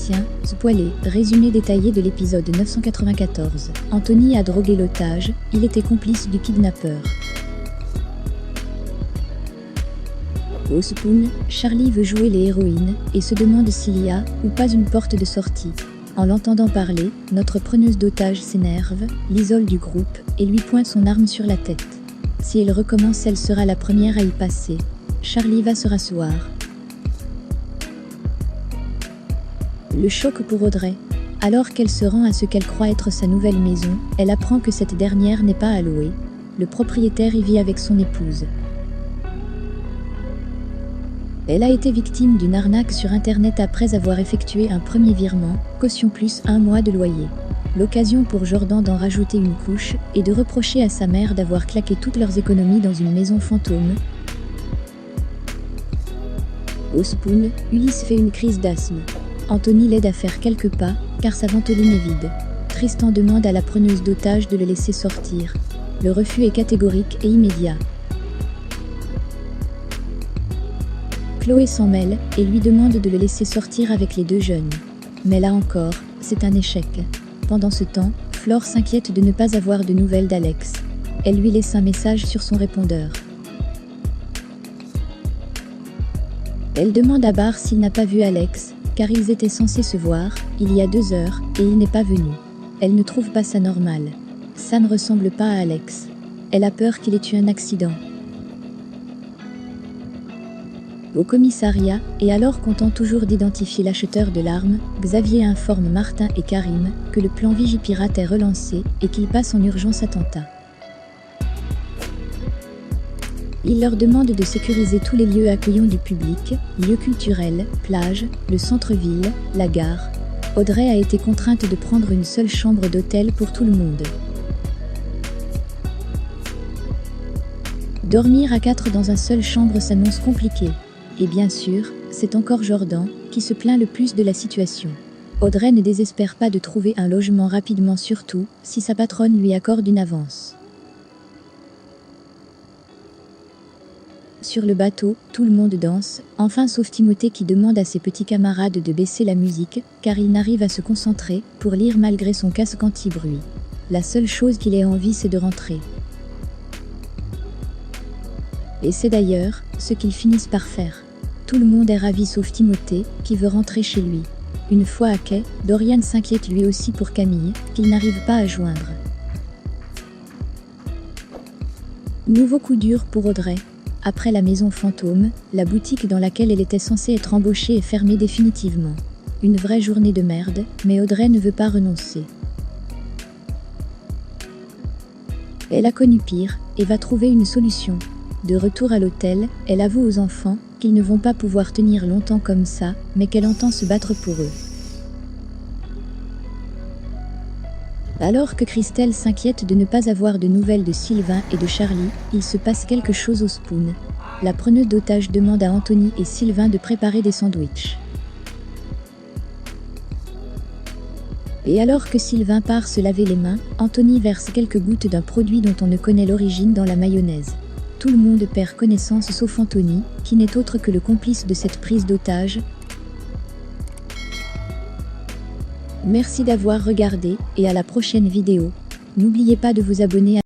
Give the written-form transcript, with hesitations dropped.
Tiens, spoiler, résumé détaillé de l'épisode 994. Anthony a drogué l'otage, il était complice du kidnappeur. Au Spoon, Charlie veut jouer les héroïnes et se demande s'il y a ou pas une porte de sortie. En l'entendant parler, notre preneuse d'otages s'énerve, l'isole du groupe et lui pointe son arme sur la tête. Si elle recommence, elle sera la première à y passer. Charlie va se rasseoir. Le choc pour Audrey. Alors qu'elle se rend à ce qu'elle croit être sa nouvelle maison, elle apprend que cette dernière n'est pas à louer. Le propriétaire y vit avec son épouse. Elle a été victime d'une arnaque sur Internet après avoir effectué un premier virement, caution plus 1 mois de loyer. L'occasion pour Jordan d'en rajouter une couche et de reprocher à sa mère d'avoir claqué toutes leurs économies dans une maison fantôme. Au Spoon, Ulysse fait une crise d'asthme. Anthony l'aide à faire quelques pas, car sa ventoline est vide. Tristan demande à la preneuse d'otages de le laisser sortir. Le refus est catégorique et immédiat. Chloé s'en mêle et lui demande de le laisser sortir avec les deux jeunes. Mais là encore, c'est un échec. Pendant ce temps, Flore s'inquiète de ne pas avoir de nouvelles d'Alex. Elle lui laisse un message sur son répondeur. Elle demande à Barr s'il n'a pas vu Alex, car ils étaient censés se voir, il y a 2 heures, et il n'est pas venu. Elle ne trouve pas ça normal. Ça ne ressemble pas à Alex. Elle a peur qu'il ait eu un accident. Au commissariat, et alors qu'on tente toujours d'identifier l'acheteur de l'arme, Xavier informe Martin et Karim que le plan Vigipirate est relancé et qu'il passe en urgence attentat. Il leur demande de sécuriser tous les lieux accueillants du public, lieux culturels, plages, le centre-ville, la gare. Audrey a été contrainte de prendre une seule chambre d'hôtel pour tout le monde. Dormir à 4 dans une seule chambre s'annonce compliqué. Et bien sûr, c'est encore Jordan qui se plaint le plus de la situation. Audrey ne désespère pas de trouver un logement rapidement, surtout si sa patronne lui accorde une avance. Sur le bateau, tout le monde danse, enfin sauf Timothée qui demande à ses petits camarades de baisser la musique, car il n'arrive à se concentrer pour lire malgré son casque anti-bruit. La seule chose qu'il ait envie, c'est de rentrer. Et c'est d'ailleurs ce qu'ils finissent par faire. Tout le monde est ravi sauf Timothée, qui veut rentrer chez lui. Une fois à quai, Dorian s'inquiète lui aussi pour Camille, qu'il n'arrive pas à joindre. Nouveau coup dur pour Audrey. Après la maison fantôme, la boutique dans laquelle elle était censée être embauchée est fermée définitivement. Une vraie journée de merde, mais Audrey ne veut pas renoncer. Elle a connu pire, et va trouver une solution. De retour à l'hôtel, elle avoue aux enfants qu'ils ne vont pas pouvoir tenir longtemps comme ça, mais qu'elle entend se battre pour eux. Alors que Christelle s'inquiète de ne pas avoir de nouvelles de Sylvain et de Charlie, il se passe quelque chose au Spoon. La preneuse d'otages demande à Anthony et Sylvain de préparer des sandwichs. Et alors que Sylvain part se laver les mains, Anthony verse quelques gouttes d'un produit dont on ne connaît l'origine dans la mayonnaise. Tout le monde perd connaissance sauf Anthony, qui n'est autre que le complice de cette prise d'otage. Merci d'avoir regardé et à la prochaine vidéo. N'oubliez pas de vous abonner à